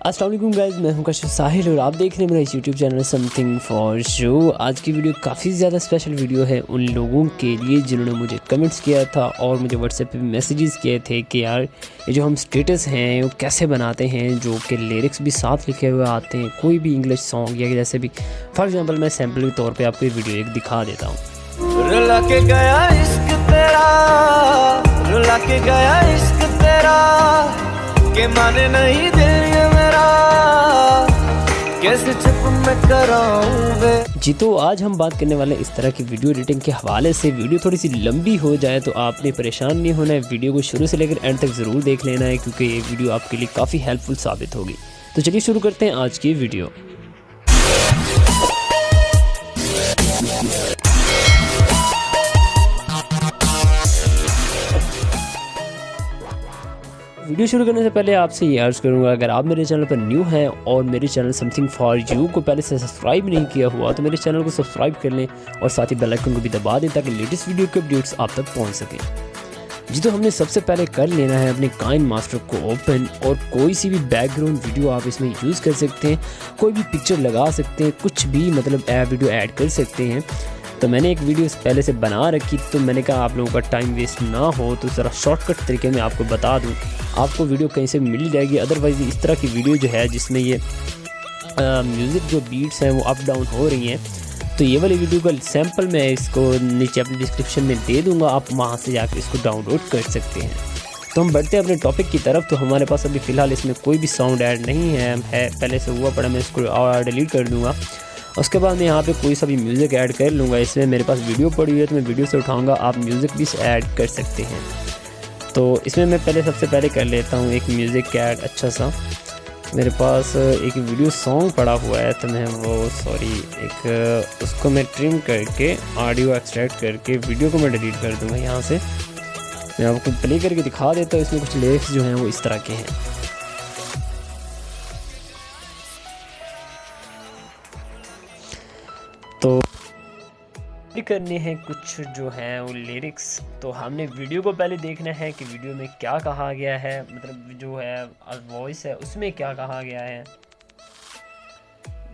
अस्सलाम वालेकुम गाइस, मैं हूं कशिफ साहिल और आप देख रहे हैं मेरा इस YouTube channel something for show. आज की वीडियो काफ़ी ज़्यादा स्पेशल वीडियो है उन लोगों के लिए जिन्होंने मुझे कमेंट्स किया था और मुझे व्हाट्सएप पे मैसेजेस किए थे कि यार ये जो हम स्टेटस हैं वो कैसे बनाते हैं, जो कि लिरिक्स भी साथ लिखे हुए आते हैं कोई भी इंग्लिश सॉन्ग या जैसे भी। फॉर एग्जाम्पल मैं सैम्पल के तौर पर आपको ये वीडियो एक दिखा देता हूँ। रुला के गया इश्क तेरा, रुला के गया इश्क तेरा, के माने नहीं दिल ये मेरा, कैसे चुप मैं कराऊं बे। जी तो आज हम बात करने वाले इस तरह की वीडियो एडिटिंग के हवाले से। वीडियो थोड़ी सी लंबी हो जाए तो आपने परेशान नहीं होना है, वीडियो को शुरू से लेकर एंड तक ज़रूर देख लेना है क्योंकि ये वीडियो आपके लिए काफ़ी हेल्पफुल साबित होगी। तो चलिए शुरू करते हैं आज की वीडियो। वीडियो शुरू करने से पहले आपसे ये अर्ज़ करूँगा, अगर आप मेरे चैनल पर न्यू हैं और मेरे चैनल समथिंग फॉर यू को पहले से सब्सक्राइब नहीं किया हुआ तो मेरे चैनल को सब्सक्राइब कर लें और साथ ही बेल आइकन को भी दबा दें ताकि लेटेस्ट वीडियो के अपडेट्स आप तक पहुंच सकें। जी तो हमने सबसे पहले कर लेना है अपने काइन मास्टर को ओपन और कोई सी भी बैकग्राउंड वीडियो आप इसमें यूज़ कर सकते हैं, कोई भी पिक्चर लगा सकते हैं, कुछ भी मतलब वीडियो ऐड कर सकते हैं। तो मैंने एक वीडियो पहले से बना रखी तो मैंने कहा आप लोगों का टाइम वेस्ट ना हो तो ज़रा शॉर्टकट तरीके में आपको बता दूं। आपको वीडियो कहीं से मिल जाएगी, अदरवाइज़ इस तरह की वीडियो जो है जिसमें ये म्यूज़िक जो बीट्स हैं वो अप डाउन हो रही हैं, तो ये वाली वीडियो का सैम्पल मैं इसको नीचे अपनी डिस्क्रिप्शन में दे दूँगा, आप वहाँ से जाकर इसको डाउनलोड कर सकते हैं। तो हम बढ़ते हैं अपने टॉपिक की तरफ। तो हमारे पास अभी फ़िलहाल इसमें कोई भी साउंड ऐड नहीं है पहले से हुआ पड़ा, मैं इसको डिलीट कर दूँगा। उसके बाद मैं यहाँ पे कोई सा भी म्यूज़िक ऐड कर लूँगा। इसमें मेरे पास वीडियो पड़ी हुई है तो मैं वीडियो से उठाऊँगा, आप म्यूज़िक भी ऐड कर सकते हैं। तो इसमें मैं सबसे पहले कर लेता हूँ एक म्यूज़िक ऐड अच्छा सा। मेरे पास एक वीडियो सॉन्ग पड़ा हुआ है तो मैं उसको मैं ट्रिम करके ऑडियो एक्सट्रैक्ट करके वीडियो को मैं डिलीट कर दूँगा। यहाँ से मैं आपको प्ले करके दिखा देता हूँ। इसमें कुछ लिरिक्स जो हैं वो इस तरह के हैं। तो करने हैं कुछ जो है वो लिरिक्स, तो हमने वीडियो को पहले देखना है कि वीडियो में क्या कहा गया है, मतलब जो है वॉइस है उसमें क्या कहा गया है।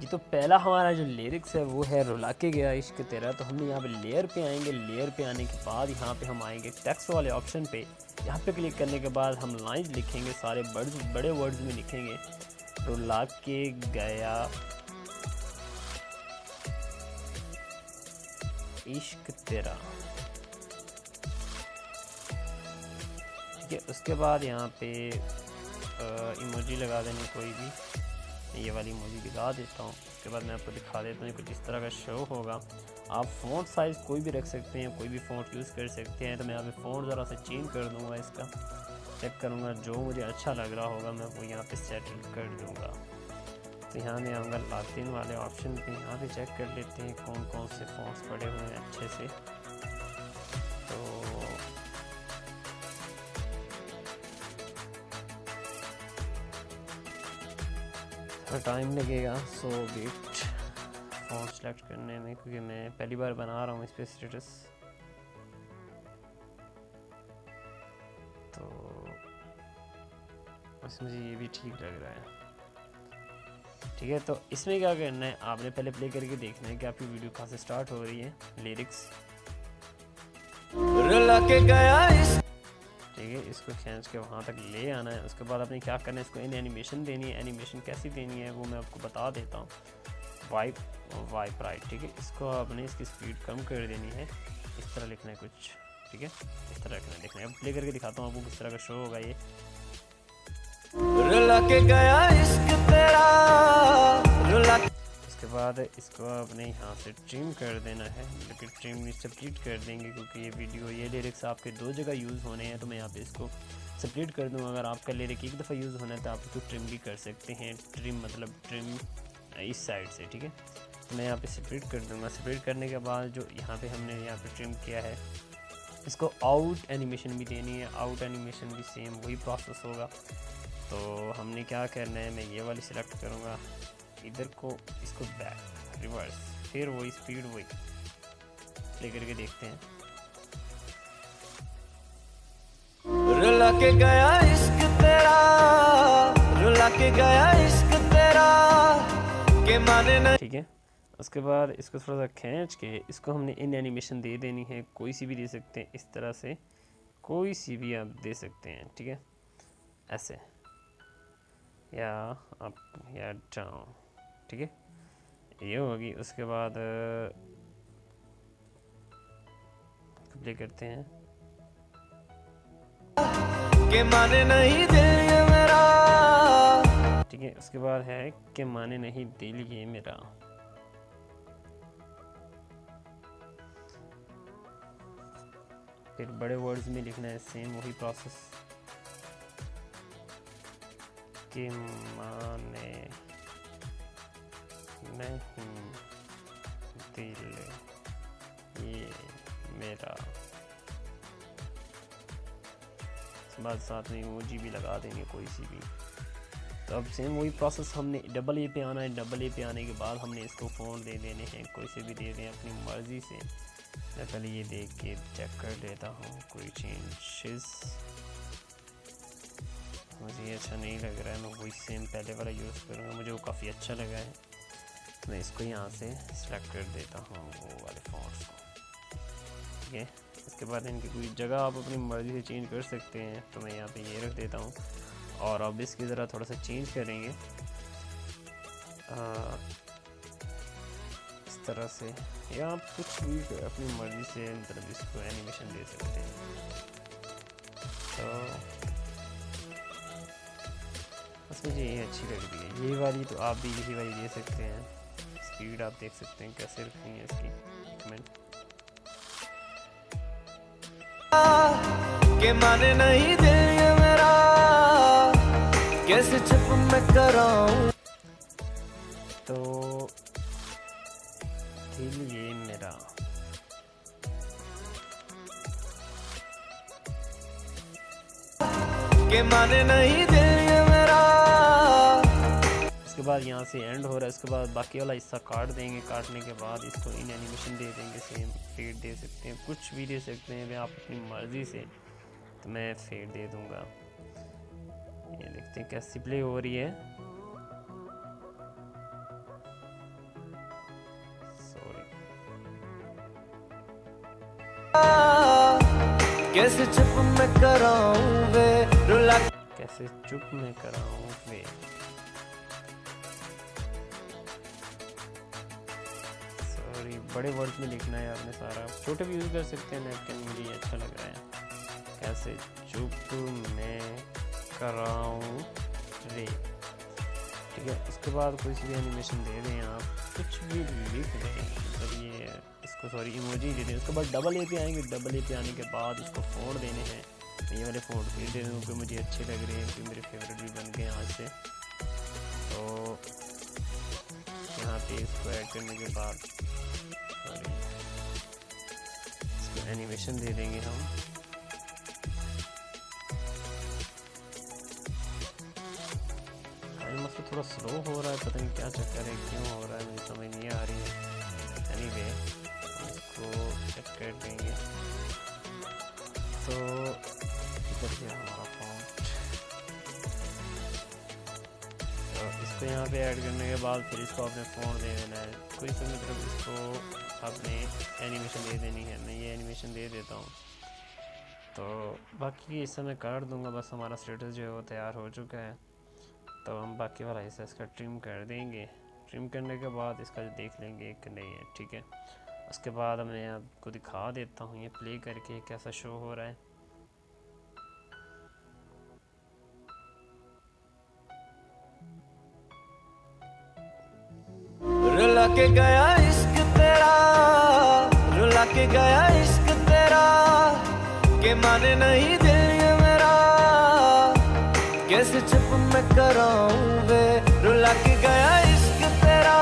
ये तो पहला हमारा जो लिरिक्स है वो है रुला के गया इश्क तेरा। तो हम यहाँ पे लेयर पे आएंगे, लेयर पे आने के बाद यहाँ पे हम आएंगे टेक्स्ट वाले ऑप्शन पे। यहाँ पे क्लिक करने के बाद हम लाइन्स लिखेंगे, सारे बड़े वर्ड्स में लिखेंगे रुला के गया इश्क तेरा, ठीक है। उसके बाद यहाँ पे इमोजी लगा देनी कोई भी, ये वाली इमोजी लगा देता हूँ। उसके बाद मैं आपको दिखा देता हूँ कुछ इस तरह का शो होगा। आप फ़ॉन्ट साइज़ कोई भी रख सकते हैं, कोई भी फ़ॉन्ट यूज़ कर सकते हैं। तो मैं यहाँ पे फ़ॉन्ट ज़रा सा चेंज कर दूँगा, इसका चेक करूँगा, जो मुझे अच्छा लग रहा होगा मैं वो यहाँ पे सेटल कर दूँगा। तो यहाँ में आऊँगा लातिन वाले ऑप्शन पे, यहाँ पे चेक कर लेते हैं कौन कौन से फॉन्ट्स पड़े हुए हैं अच्छे से। तो थोड़ा टाइम लगेगा, सो वेट फॉन्ट सेलेक्ट करने में, क्योंकि मैं पहली बार बना रहा हूँ इस पर स्टेटस। तो बस मुझे ये भी ठीक लग रहा है, ठीक है। तो इसमें क्या करना है, आपने पहले प्ले करके देखना है कि आपकी वीडियो कहाँ से स्टार्ट हो रही है। लिरिक्स रुला के गया इश्क, ठीक है, इसको खींच के वहाँ तक ले आना है। उसके बाद आपने क्या करना है, इसको एनिमेशन देनी है। एनिमेशन कैसी देनी है वो मैं आपको बता देता हूँ। वाइप राइट, ठीक है। इसको आपने इसकी स्पीड कम कर देनी है, इस तरह लिखना है कुछ, ठीक है, इस तरह लिखना है। देखना है, अब प्ले करके दिखाता हूँ आपको किस तरह का शो होगा ये। रुला के गया इश्क तेरा, रुला। उसके बाद इसको आपने यहाँ से ट्रिम कर देना है, लेकिन ट्रिम स्प्लिट कर देंगे क्योंकि ये वीडियो ये लिरिक्स आपके दो जगह यूज़ होने हैं। तो मैं यहाँ पे इसको स्प्लिट कर दूँगा। अगर आपका लिरिक एक दफ़ा यूज़ होना है तो आप इसको ट्रिम भी कर सकते हैं। ट्रिम मतलब ट्रिम इस साइड से, ठीक है। तो मैं यहाँ पे स्प्लिट कर दूँगा। स्प्लिट करने के बाद जो यहाँ पे हमने यहाँ पे ट्रिम किया है, इसको आउट एनिमेशन भी देनी है। आउट एनिमेशन भी सेम वही प्रोसेस होगा। तो हमने क्या करना है, मैं ये वाली सिलेक्ट करूँगा, इधर को इसको बैक रिवर्स, फिर वही स्पीड वही प्ले करके देखते हैं। रुला के गया इश्क तेरा, रुला के गया इश्क मेरा के माने नहीं। ठीक है, उसके बाद इसको थोड़ा सा खींच के इसको हमने इन एनिमेशन दे देनी है, कोई सी भी दे सकते हैं, इस तरह से कोई सी भी आप दे सकते हैं। ठीक है, ऐसे या अप या डाउन। ठीक है, ये होगी। उसके बाद प्ले करते हैं के माने नहीं दिल ये मेरा। ठीक है, उसके बाद है कि माने नहीं दिल ये मेरा। फिर बड़े वर्ड्स में लिखना है, सेम वही प्रोसेस, के माने नहीं दिल ये मेरा। उसके बाद साथ में इमोजी भी लगा देंगे कोई सी भी। तो अब सेम वही प्रोसेस हमने डबल ए पे आना है। डबल ए पे आने के बाद हमने इसको फ़ोन दे देने हैं, कोई से भी दे दें अपनी मर्ज़ी से। मैं पहले ये देख के चेक कर लेता हूँ कोई चेंजेस। मुझे ये अच्छा नहीं लग रहा है, मैं वही सेम पहले वाला यूज़ करूँगा, मुझे वो काफ़ी अच्छा लगा है। तो मैं इसको यहाँ से सिलेक्ट कर देता हूँ वो वाले फॉन्ट्स को। ठीक है, इसके बाद इनकी कोई जगह आप अपनी मर्ज़ी से चेंज कर सकते हैं। तो मैं यहाँ पे ये रख देता हूँ और अब इसकी ज़रा थोड़ा सा चेंज करेंगे इस तरह से, या आप कुछ भी अपनी मर्ज़ी से मतलब इसको एनिमेशन दे सकते हैं। तो बस मुझे ये अच्छी लग रही है ये वाली, तो आप भी यही वाली दे सकते हैं। स्पीड आप देख सकते हैं कैसे रखनी है इसकी, कमेंट के माने नहीं दिल ये मेरा, कैसे चुप मैं कराऊं। तो दिल ये मेरा। के माने नहीं दिल ये मेरा। इसके बाद यहाँ से एंड हो रहा है। इसके बाद बाकी वाला हिस्सा काट देंगे। काटने के बाद इसको इन एनिमेशन दे देंगे, सेम फेड दे सकते हैं, कुछ भी दे सकते हैं आप अपनी मर्ज़ी से। तो मैं फेड दे दूँगा। ये देखते हैं कैसी प्ले हो रही है। सॉरी, कैसे चुप मैं कराऊं वे रुला, कैसे चुप मैं कराऊँ वे। सॉरी, बड़े वर्ड में लिखना है आपने सारा, छोटे भी यूज़ कर सकते हैं लेकिन मुझे ये अच्छा लग रहा है। कैसे चुप मैं कराऊँ वे। ठीक है, उसके बाद कोई सी भी एनिमेशन दे दें आप, कुछ भी लिख दें, मतलब ये इसको सॉरी इमोजी दे दें। उसके बाद डबल ए पे आएंगे। डबल ए पे आने के बाद इसको फ़ोन देने हैं। ये वाले फ़ोन फिर दे दूँ कि मुझे अच्छे लग रहे हैं, कि मेरे फेवरेट भी बन गए आज से। तो यहाँ पे इसको ऐड करने के बाद सॉरी इसको एनिमेशन दे देंगे हम। मसला थोड़ा स्लो हो रहा है, पता नहीं क्या चक्कर है, क्यों हो रहा है, मुझे समझ नहीं आ रही है। एनीवे इसको चेक कर देंगे। तो इधर गया हमारा फॉन्ट। तो इसको यहाँ पे ऐड करने के बाद फिर इसको आपने फ़ोन दे देना है। कोई सा मतलब इसको आपने एनिमेशन दे देनी है। मैं ये एनिमेशन दे देता हूँ। तो बाकी इस समय काट दूँगा। बस हमारा स्टेटस जो है वो तैयार हो चुका है। तो हम बाकी वाला हिस्सा इसका ट्रिम कर देंगे। ट्रिम करने के बाद इसका जो देख लेंगे कि नहीं है। ठीक है, उसके बाद मैं आपको दिखा देता हूँ ये प्ले करके कैसा शो हो रहा है। रुला के गया इश्क तेरा, रुला के गया इश्क तेरा, के माने नहीं दिल ये मेरा, कैसे चुप मैं कराऊं वे रुला के गया इश्क तेरा।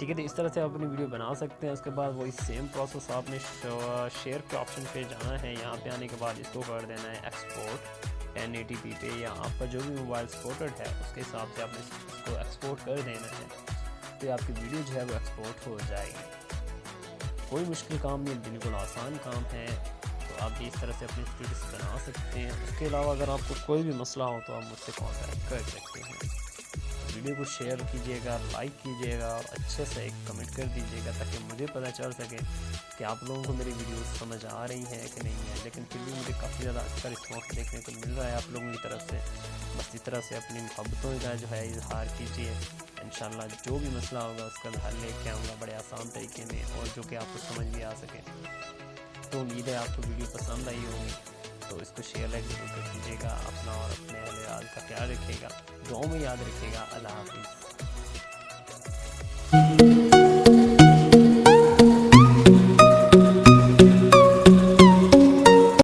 ठीक है, तो इस तरह से आप अपनी वीडियो बना सकते हैं। उसके बाद वही सेम प्रोसेस आपने शेयर के ऑप्शन पे जाना है। यहाँ पे आने के बाद इसको कर देना है एक्सपोर्ट 1080p पे, या आपका जो भी मोबाइल सपोर्टेड है उसके हिसाब से आपने इसको एक्सपोर्ट कर देना है। तो आपकी वीडियो जो है वो एक्सपोर्ट हो जाएगी। कोई मुश्किल काम नहीं, बिल्कुल आसान काम है। तो आप भी इस तरह से अपनी स्टेटस बना सकते हैं। उसके अलावा अगर आपको कोई भी मसला हो तो आप मुझसे कॉन्टैक्ट कर सकते हैं। वीडियो को शेयर कीजिएगा, लाइक कीजिएगा और अच्छे से एक कमेंट कर दीजिएगा ताकि मुझे पता चल सके कि आप लोगों को मेरी वीडियो समझ आ रही है कि नहीं है। लेकिन फिर भी मुझे काफ़ी ज़्यादा अच्छा रिस्पॉन्स देखने को मिल रहा है आप लोगों की तरफ से। बस इस तरह से अपनी मोहब्बतों का जो है इजहार कीजिए। इंशाल्लाह जो भी मसला होगा उसका हल लेके आऊँगा बड़े आसान तरीके में और जो कि आपको समझ भी आ सके। तो उम्मीद है आपको वीडियो पसंद आई होगी, तो इसको शेयर लाइक जरूर कर दीजिएगा। अपना और अपने अहल का ख्याल रखिएगा, दुआओं में याद रखिएगा। अल्लाह हाफिज़।